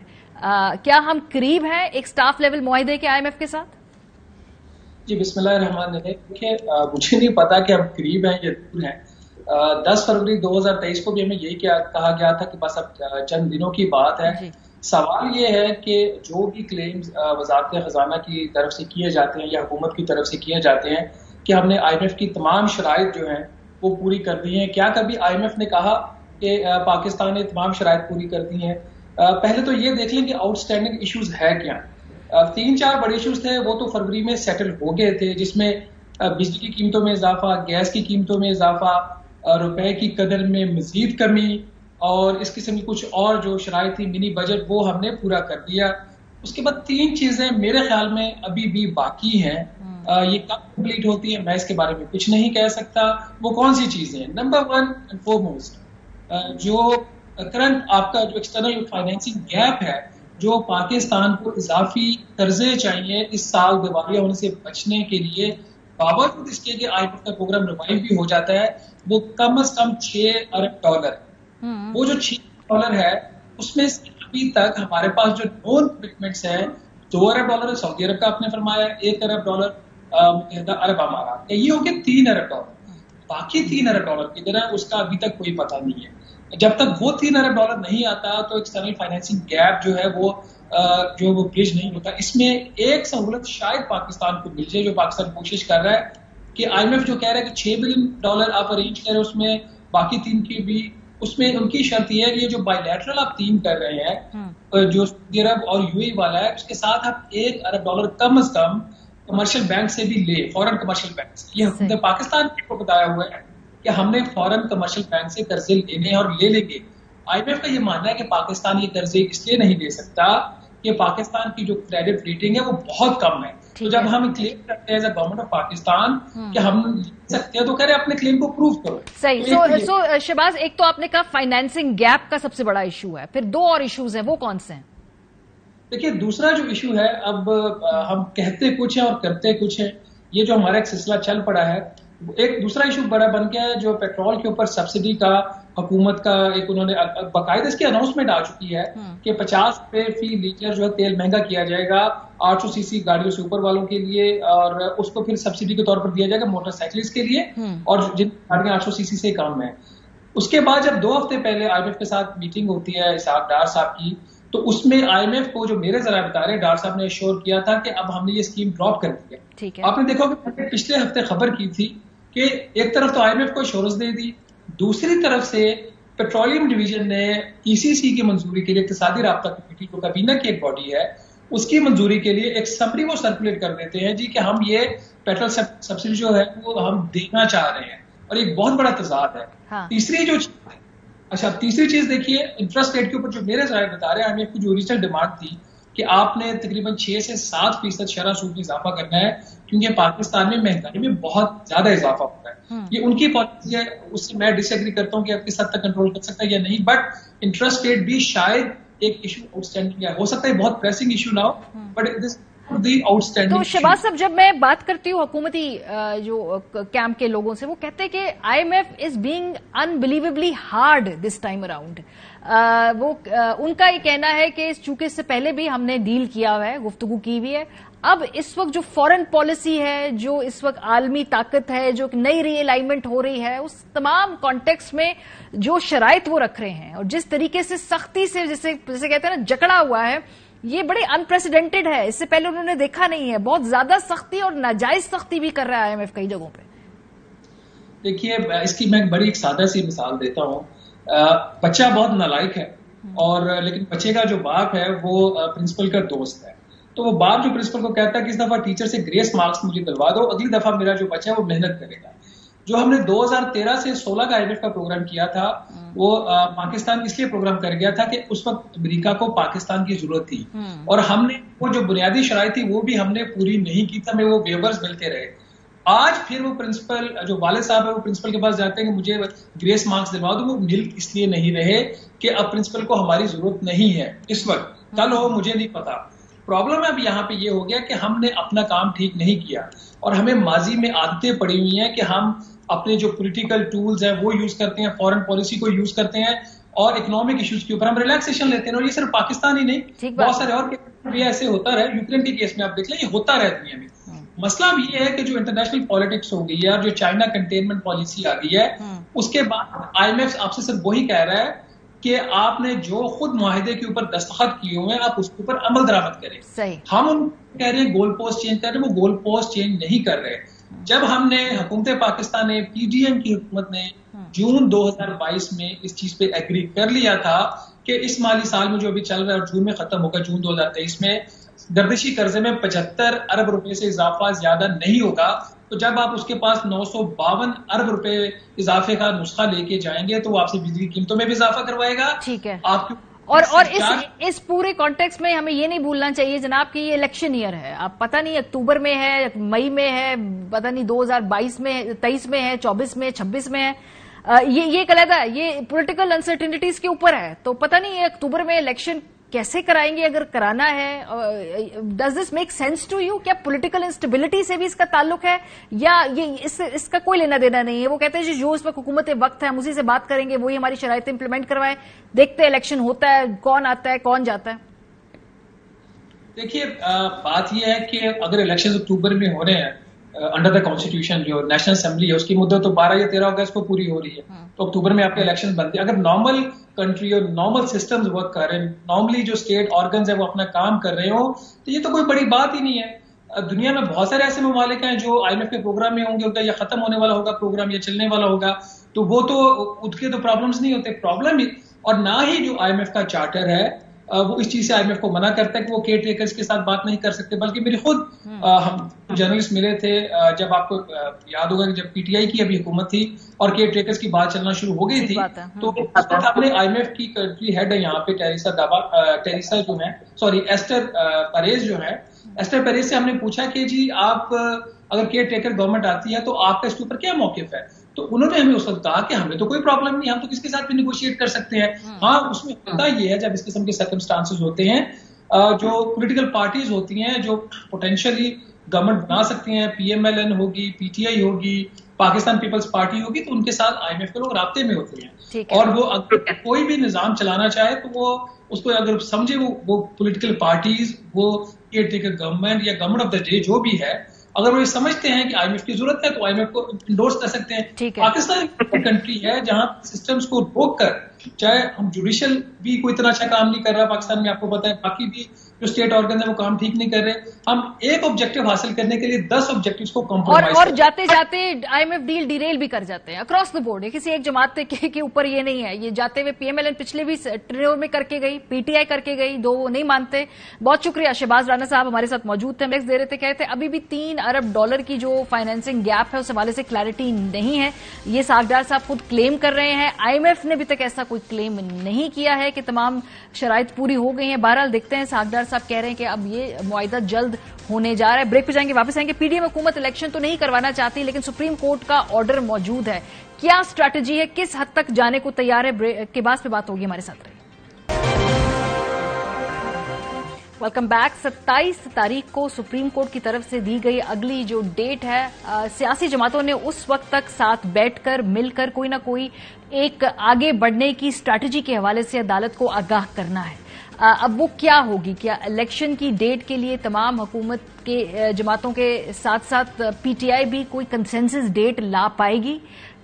کیا ہم قریب ہیں ایک سٹاف لیول معاہدے کے آئی ایم ایف کے ساتھ؟ جی بسم اللہ الرحمن الرحیم. مجھے نہیں پتا کہ ہم قریب ہیں یا دور ہیں. 10 فروری 2023 کو بھی ہمیں یہی کہا گیا تھا کہ بس اب چند دنوں کی بات ہے. سوال یہ ہے کہ جو بھی کلیمز وزارت خزانہ کی طرف سے کیے جاتے ہیں یا حکومت کی طرف سے کیے جاتے ہیں کہ ہم نے آئی ایم ایف کی تمام شرائط جو ہیں وہ پوری کر دی ہیں, کیا کبھی آئی ایم ایف نے کہا کہ پاکستان نے تمام شرائط پوری کر دی ہیں؟ پہلے تو یہ دیکھ لیں کہ آؤٹ اسٹینڈنگ ایشوز ہے کیا. 3-4 بڑے ایشوز تھے, وہ تو فروری میں سیٹل ہو گئے تھے, جس میں بجلی کی قیمتوں میں اضافہ, گیس کی قیمتوں میں اضافہ, روپے کی قدر میں مزید کمی اور اس قسم کی کچھ اور جو شرائط تھی منی بجٹ, وہ ہم نے پورا کر دیا. اس کے بعد 3 چیزیں میرے خیال میں ابھی بھی باقی ہیں. یہ کب کمپلیٹ ہوتی ہیں میں اس کے بارے میں کچھ نہیں کہہ سکتا. وہ کون سی چیزیں ہیں؟ نمبر 1 اینڈ فورموسٹ, جو کرنٹ آپ کا جو ایکسٹرنل فائنینسنگ گیپ ہے, جو پاکستان کو اضافی قرضے چاہیے اس سال دیوالیہ ہونے سے بچنے کے لیے, باوجود اس کے آئی ایم ایف کا پروگرام ریوائو بھی ہو جاتا ہے, وہ کم از کم $6 ارب. وہ جو $6 ارب ہے اس میں ابھی تک ہمارے پاس جو نون کمٹمنٹس ہیں $2 ارب سعودی عرب کا آپ نے فرمایا, $1 ارب متحدہ عرب امارات کا, یہ ہو گیا $3 ارب. باقی $3 ارب کی طرح اس کا ابھی تک کوئی پتہ نہیں ہے. جب تک وہ $3 ارب نہیں آتا تو ایکسٹرنل فائنینسنگ گیپ جو ہے وہ برج نہیں ہوتا. اس میں ایک سہولت شاید پاکستان کو مل جائے, جو پاکستان کوشش کر رہا ہے کہ آئی ایم ایف جو کہہ رہا ہے کہ $6 بلین آپ ارینج کریں, اس میں باقی 3 کی بھی اس میں ان کی شرط یہ ہے کہ جو بائی لیٹرل آپ تین کر رہے ہیں جو سعودی عرب اور یو اے والا ہے، اس کے ساتھ آپ $1 ارب کم از کم کمرشل بینک سے بھی لے، فورن کمرشل بینک سے. یہ حکومت پاکستان کو بتایا ہوا ہے کہ ہم نے فورن کمرشل بینک سے قرضے لینے اور لے لیں گے. آئی ایم ایف کا یہ ماننا ہے کہ پاکستان یہ قرضے اس لیے نہیں لے سکتا کہ پاکستان کی جو کریڈٹ ریٹنگ ہے وہ بہت کم ہے. تو جب ہم کلیم کرتے ہیں as a government of Pakistan کہ ہم لے سکتے ہیں تو کریں اپنے کلیم کو پروف کرو. صحیح. سو شہباز، ایک تو آپ نے کہا فائنینسنگ گیپ کا سب سے بڑا ایشو ہے، پھر 2 اور ایشوز ہیں، وہ کون سے ہیں؟ دیکھیے دوسرا جو ایشو ہے، اب ہم کہتے کچھ ہیں اور کرتے کچھ ہیں، یہ جو ہمارا ایک سلسلہ چل پڑا ہے. ایک دوسرا ایشو بڑا بن گیا ہے جو پیٹرول کے اوپر سبسڈی کا حکومت کا ایک انہوں نے باقاعدہ اس کی اناؤنسمنٹ آ چکی ہے کہ 50 روپے فی لیٹر جو ہے تیل مہنگا کیا جائے گا 800 cc گاڑیوں سے اوپر والوں کے لیے، اور اس کو پھر سبسڈی کے طور پر دیا جائے گا موٹر سائیکلسٹ کے لیے اور جن گاڑیاں 800 cc سے کم ہیں. اس کے بعد جب 2 ہفتے پہلے آئی ایم ایف کے ساتھ میٹنگ ہوتی ہے اسحاق ڈار صاحب کی، تو اس میں آئی ایم ایف کو جو میرے ذرائع بتا رہے ڈار صاحب نے ایشور کیا تھا کہ اب ہم نے یہ اسکیم ڈراپ کر دی ہے. آپ نے دیکھا کہ پچھلے ہفتے خبر کی تھی کہ ایک طرف تو آئی ایم ایف کو ایشورنس دے دی، دوسری طرف سے پیٹرولیم ڈویژن نے ای سی سی کی منظوری کے لیے اقتصادی رابطہ کمیٹی جو کابینہ کی ایک باڈی ہے اس کی منظوری کے لیے ایک سمری وہ سرکولیٹ کر دیتے ہیں جی کہ ہم یہ پیٹرول سبسڈی جو ہے وہ ہم دینا چاہ رہے ہیں، اور ایک بہت بڑا تضاد ہے. تیسری چیز دیکھیے انٹرسٹ ریٹ کے اوپر جو میرے ذرائع بتا رہے ہیں، ہمیں جو اوریجنل ڈیمانڈ تھی کہ آپ نے تقریباً 6 سے 7% شرح سود میں اضافہ کرنا ہے کیونکہ پاکستان میں مہنگائی میں بہت زیادہ اضافہ ہوتا ہے. یہ ان کی پالیسی ہے، اس سے میں ڈس ایگری کرتا ہوں کہ آپ کس حد تک کنٹرول کر سکتا ہے یا نہیں، بٹ انٹرسٹ ریٹ بھی شاید ایک ایشو آؤٹ اسٹینڈنگ ہے، ہو سکتا ہے بہت پریسنگ ایشو نہ ہو بٹ تو شہباز صاحب، جب میں بات کرتی ہوں حکومتی جو کیمپ کے لوگوں سے، وہ کہتے ہیں کہ I M F is being unbelievably hard this time around. وہ ان کا یہ کہنا ہے کہ چونکہ اس سے پہلے بھی ہم نے ڈیل کیا ہوا ہے، گفتگو کی ہوئی ہے، اب اس وقت جو فورن پالیسی ہے، جو اس وقت عالمی طاقت ہے، جو نئی ری الائنمنٹ ہو رہی ہے، اس تمام کانٹیکسٹ میں جو شرائط وہ رکھ رہے ہیں اور جس طریقے سے سختی سے جسے کہتے ہیں نا جکڑا ہوا ہے، یہ بڑی انپریسیڈنٹڈ ہے. اس سے پہلے انہوں نے دیکھا نہیں ہے. بہت زیادہ سختی اور ناجائز سختی بھی کر رہا ہے آئی ایم ایف کئی جگہوں پہ. دیکھیے اس کی میں بڑی ایک سادہ سی مثال دیتا ہوں. بچہ بہت نالائق ہے اور لیکن بچے کا جو باپ ہے وہ پرنسپل کا دوست ہے، تو وہ باپ جو پرنسپل کو کہتا ہے کہ اس دفعہ ٹیچر سے گریس مارکس مجھے دلوا دو، اگلی دفعہ میرا جو بچہ ہے وہ محنت کرے گا. جو ہم نے 2013 سے 16 کا آئی ایم ایف کا پروگرام کیا تھا وہ پاکستان اس لیے پروگرام کر گیا تھا کہ اس وقت امریکہ کو پاکستان کی ضرورت تھی اور ہم نے وہ جو بنیادی شرائط تھی وہ بھی ہم نے پوری نہیں کی تھا، ہمیں وہ ویورز ملتے رہے. آج پھر وہ پرنسپل جو والد صاحب ہے وہ پرنسپل کے پاس جاتے ہیں کہ مجھے گریس مارکس دلوا دو، وہ مل اس لیے نہیں رہے کہ اب پرنسپل کو ہماری ضرورت نہیں ہے اس وقت، کل ہو مجھے نہیں پتا. پرابلم اب یہاں پہ یہ ہو گیا کہ ہم نے اپنا کام ٹھیک نہیں کیا اور ہمیں ماضی میں عادتیں پڑی ہوئی ہیں کہ ہم اپنے جو پولیٹیکل ٹولز ہیں وہ یوز کرتے ہیں، فورن پالیسی کو یوز کرتے ہیں اور اکنامک ایشوز کے اوپر ہم ریلیکسیشن لیتے ہیں. اور یہ صرف پاکستان ہی نہیں، بہت سارے اور بھی ایسے ہوتا رہا. یوکرین کے کیس میں آپ دیکھ لیں یہ ہوتا رہا دنیا میں. مسئلہ اب یہ ہے کہ جو انٹرنیشنل پالیٹکس ہو گئی ہے اور جو چائنا کنٹینمنٹ پالیسی آ گئی ہے اس کے بعد آئی ایم ایف آپ سے صرف وہی کہہ رہا ہے کہ آپ نے جو خود معاہدے کے اوپر دستخط کیے ہوئے ہیں آپ اس کے اوپر عمل درآمد کریں. ہم ان کہہ رہے ہیں گول پوسٹ چینج کر رہے ہیں، وہ گول پوسٹ چینج نہیں کر رہے. جب ہم نے حکومت پاکستان نے پی ڈی ایم کی حکومت نے جون 2022 میں اس چیز پہ ایگری کر لیا تھا کہ اس مالی سال میں جو ابھی چل رہا ہے اور جون میں ختم ہوگا، جون 2023 میں گردشی قرضے میں 75 ارب روپے سے اضافہ زیادہ نہیں ہوگا. تو جب آپ اس کے پاس 952 ارب روپے اضافے کا نسخہ لے کے جائیں گے تو وہ آپ سے بجلی قیمتوں میں بھی اضافہ کروائے گا. ٹھیک ہے. آپ اور اس پورے کانٹیکس میں ہمیں یہ نہیں بھولنا چاہیے جناب کہ یہ الیکشن ایئر ہے. آپ پتہ نہیں اکتوبر میں ہے، مئی میں ہے، پتہ نہیں 2022 میں 23 میں ہے، 24 میں 26 میں ہے. یہ علیحدہ یہ پولیٹیکل انسرٹینٹیز کے اوپر ہے. تو پتہ نہیں اکتوبر میں الیکشن کیسے کرائیں گے اگر کرانا ہے. Does this make sense to you? کیا پولیٹیکل انسٹیبلٹی سے بھی اس کا تعلق ہے یا یہ اس کا کوئی لینا دینا نہیں ہے؟ وہ کہتے ہیں جو اس وقت حکومت وقت ہے ہم اسی سے بات کریں گے، وہی ہماری شرائط امپلیمنٹ کروائے، دیکھتے الیکشن ہوتا ہے کون آتا ہے کون جاتا ہے. دیکھیے بات یہ ہے کہ اگر الیکشن اکتوبر میں ہو رہے ہیں انڈر دا کانسٹیٹیوشن جو نیشنل اسمبلی ہے اس کی مدت تو 12 یا 13 اگست کو پوری ہو رہی ہے، تو اکتوبر میں آپ کے الیکشن بنتے ہیں. اگر نارمل کنٹری اور نارمل سسٹمز ورک کر رہے ہیں، نارملی جو اسٹیٹ آرگنز ہیں وہ اپنا کام کر رہے ہوں تو یہ تو کوئی بڑی بات ہی نہیں ہے. دنیا میں بہت سارے ایسے ممالک ہیں جو آئی ایم ایف کے پروگرام میں ہوں گے، ان کا یہ ختم ہونے والا ہوگا پروگرام، یہ چلنے والا ہوگا. تو وہ تو اس کے تو پرابلمز نہیں ہوتے. پرابلم اور نہ ہی جو IMF کا چارٹر ہے وہ اس چیز سے IMF کو منع کرتا ہے کہ وہ کیئر ٹیکرز کے ساتھ بات نہیں کر سکتے. بلکہ میرے خود ہم جرنلسٹ ملے تھے جب آپ کو یاد ہوگا کہ جب PTI کی ابھی حکومت تھی اور کیئر ٹیکرز کی بات چلنا شروع ہو گئی تھی تو ہم نے IMF کی کنٹری ہیڈ ہے یہاں پہ ٹیریسا جو ہے ایسٹر پیریز جو ہے, ایسٹر پیریز سے ہم نے پوچھا کہ جی آپ اگر کیئر ٹیکر گورنمنٹ آتی ہے تو آپ کا اس کے اوپر کیا موقف ہے. تو انہوں نے ہمیں اس وقت کہا کہ ہمیں تو کوئی پرابلم نہیں, ہم تو کس کے ساتھ بھی نیگوشیٹ کر سکتے ہیں. ہاں اس میں ہوتا یہ ہے جب اس قسم کے سرکمسٹانسز ہوتے ہیں جو پولیٹیکل پارٹیز ہوتی ہیں جو پوٹینشلی گورنمنٹ بنا سکتی ہیں, PMLN ہوگی, PTI ہوگی, پاکستان پیپلز پارٹی ہوگی, تو ان کے ساتھ IMF کے لوگ رابطے میں ہوتے ہیں. اور وہ اگر کوئی بھی نظام چلانا چاہے تو وہ اس کو اگر سمجھے وہ پولیٹیکل پارٹیز, وہ کیئر ٹیکر گورنمنٹ یا گورنمنٹ آف دا ڈے جو بھی ہے, اگر وہ یہ سمجھتے ہیں کہ IMF کی ضرورت ہے تو IMF کو انڈورس کر سکتے ہیں. پاکستان ایک کنٹری ہے جہاں سسٹمز کو روک کر, چاہے ہم جوڈیشل بھی کوئی اتنا اچھا کام نہیں کر رہا پاکستان میں, آپ کو پتا ہے باقی بھی جو اسٹیٹ آرگن ہے وہ کام ٹھیک نہیں کر رہے, ہم ایک آبجیکٹو حاصل کرنے کے لیے 10 آبجیکٹیوز کو کمپرومائز اور جاتے جاتے IMF ڈیل ڈیریل بھی کر جاتے ہیں اکراس دا بورڈ. کسی ایک جماعت کے اوپر یہ نہیں ہے, یہ جاتے ہوئے PMLN پچھلے بھی ٹرینور میں کر کے گئی, PTI کر کے گئی, دو نہیں مانتے. بہت شکریہ. شہباز رانا صاحب ہمارے ساتھ موجود تھے, ہم دے رہے تھے, کہتے تھے ابھی بھی $3 ارب کی جو فائنینسنگ گیپ ہے اس حوالے سے کلیئرٹی نہیں ہے. یہ ساکھدار صاحب خود کلیم کر رہے ہیں, IMF نے ابھی تک ایسا کوئی کلیم نہیں کیا ہے کہ تمام شرائط پوری ہو گئی ہیں. بہرحال دیکھتے ہیں, ساکھدار صاحب کہہ رہے ہیں کہ اب یہ معاہدہ جلد ہونے جا رہا ہے. بریک پہ جائیں گے, واپس آئیں گے. PDM حکومت الیکشن تو نہیں کروانا چاہتی لیکن سپریم کورٹ کا آرڈر موجود ہے, کیا اسٹریٹجی ہے, کس حد تک جانے کو تیار ہے, بریک کے بعد پہ بات ہوگی. ہمارے ساتھ رہیے. Welcome back. 27 تاریخ کو سپریم کورٹ کی طرف سے دی گئی اگلی جو ڈیٹ ہے, سیاسی جماعتوں نے اس وقت تک ساتھ بیٹھ کر مل کر کوئی نہ کوئی ایک آگے بڑھنے کی اسٹریٹجی کے حوالے سے عدالت کو آگاہ کرنا ہے. اب وہ کیا ہوگی؟ کیا الیکشن کی ڈیٹ کے لیے تمام حکومت کے جماعتوں کے ساتھ ساتھ PTI بھی کوئی کنسنسس ڈیٹ لا پائے گی؟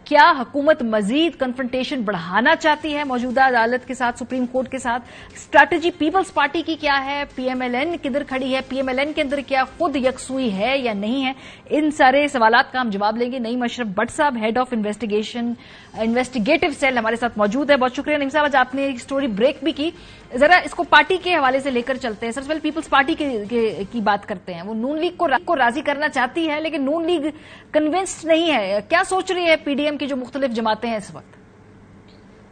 کیا حکومت مزید کنفرنٹیشن بڑھانا چاہتی ہے موجودہ عدالت کے ساتھ, سپریم کورٹ کے ساتھ؟ اسٹریٹجی پیپلز پارٹی کی کیا ہے, PMLN کدھر کھڑی ہے, PMLN کے اندر کیا خود یکسوئی ہے یا نہیں ہے؟ ان سارے سوالات کا ہم جواب لیں گے. نعیم اشرف بٹ صاحب, ہیڈ آف انویسٹیگیٹو سیل ہمارے ساتھ موجود ہے. بہت شکریہ نعیم صاحب, آج آپ نے ایک اسٹوری بریک بھی کی. ذرا اس کو پارٹی کے حوالے سے لے کر چلتے ہیں. سب سے پہلے پیپلز پارٹی کی بات کرتے ہیں. وہ نون لیگ کو راضی کرنا چاہتی ہے لیکن نون لیگ کنونسڈ نہیں ہے. کیا سوچ رہی ہے PDM کی جو مختلف جماعتیں ہیں اس وقت؟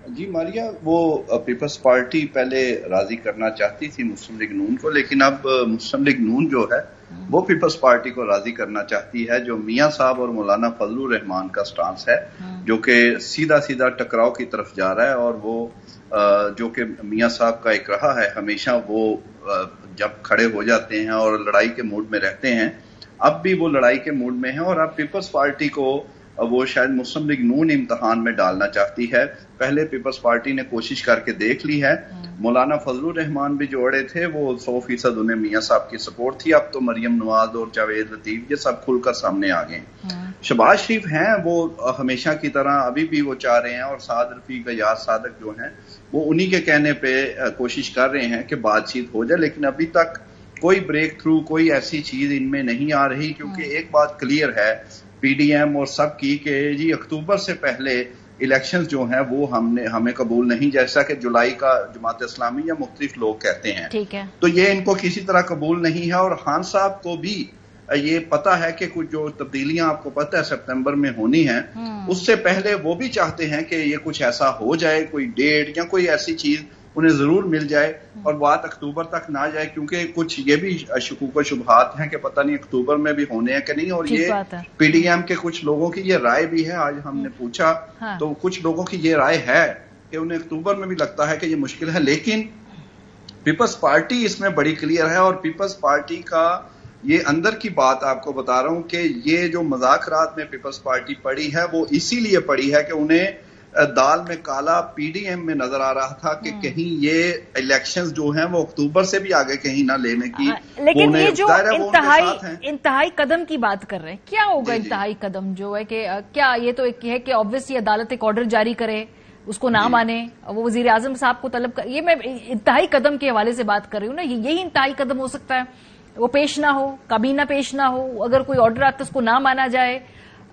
جی ماریا, وہ پیپلز پارٹی پہلے راضی کرنا چاہتی تھی مسلم لیگ نون کو, لیکن اب مسلم لیگ نون جو ہے وہ پیپلز پارٹی کو راضی کرنا چاہتی ہے, جو میاں صاحب اور مولانا فضل الرحمان کا سٹانس ہے جو کہ سیدھا ٹکراؤ کی طرف جا رہا ہے. اور وہ جو کہ میاں صاحب کا ایک رہا ہے ہمیشہ, وہ جب کھڑے ہو جاتے ہیں اور لڑائی کے موڈ میں رہتے ہیں, اب بھی وہ لڑائی کے موڈ میں ہیں. اور اب پیپلز پارٹی کو وہ شاید مسلم لیگ نون امتحان میں ڈالنا چاہتی ہے. پہلے پیپلز پارٹی نے کوشش کر کے دیکھ لی ہے. مولانا فضل الرحمان بھی جو اڑے تھے وہ 100% انہیں میاں صاحب کی سپورٹ تھی. اب تو مریم نواز اور جاوید لطیف یہ سب کھل کر سامنے آ گئے. شہباز شریف ہیں وہ ہمیشہ کی طرح ابھی بھی وہ چاہ رہے ہیں, اور سعد رفیق ایاز صادق جو ہیں وہ انہی کے کہنے پہ کوشش کر رہے ہیں کہ بات چیت ہو جائے. لیکن ابھی تک کوئی بریک تھرو, کوئی ایسی چیز ان میں نہیں آ رہی, کیونکہ ایک بات کلیئر ہے PDM اور سب کی کہ جی اکتوبر سے پہلے الیکشنز جو ہیں وہ ہمیں قبول نہیں, جیسا کہ جولائی کا جماعت اسلامی یا مختلف لوگ کہتے ہیں. ٹھیک ہے, تو یہ ان کو کسی طرح قبول نہیں ہے. اور خان صاحب کو بھی یہ پتا ہے کہ کچھ جو تبدیلیاں آپ کو پتا ہے سپتمبر میں ہونی ہیں, اس سے پہلے وہ بھی چاہتے ہیں کہ یہ کچھ ایسا ہو جائے, کوئی ڈیٹ یا کوئی ایسی چیز انہیں ضرور مل جائے اور بات اکتوبر تک نہ جائے, کیونکہ کچھ یہ بھی شکوک و شبہات ہیں کہ پتہ نہیں اکتوبر میں بھی ہونے ہیں کہ نہیں. اور یہ PDM کے کچھ لوگوں کی یہ رائے بھی ہے, آج ہم نے پوچھا تو کچھ لوگوں کی یہ رائے ہے کہ انہیں اکتوبر میں بھی لگتا ہے کہ یہ مشکل ہے. لیکن پیپلز پارٹی اس میں بڑی کلیئر ہے, اور پیپلز پارٹی کا یہ اندر کی بات آپ کو بتا رہا ہوں کہ یہ جو مذاکرات میں پیپلز پارٹی پڑی ہے وہ اسی لیے پڑی ہے کہ انہیں دال میں کالا PDM میں نظر آ رہا تھا کہ کہیں یہ الیکشنز جو ہیں وہ اکتوبر سے بھی آگے کہیں نہ لینے کی. لیکن یہ جو انتہائی قدم کی بات کر رہے ہیں, کیا ہوگا انتہائی قدم جو ہے کہ کیا یہ تو ایک ہے کہ آبویسلی عدالت ایک آرڈر جاری کرے, اس کو نہ مانے, وہ وزیر اعظم صاحب کو طلب کر, یہ میں انتہائی قدم کے حوالے سے بات کر رہی ہوں نا, یہی انتہائی قدم ہو سکتا ہے. وہ پیش نہ ہو, کابینہ پیش نہ ہو, اگر کوئی آرڈر آتا ہے اس کو نہ مانا جائے,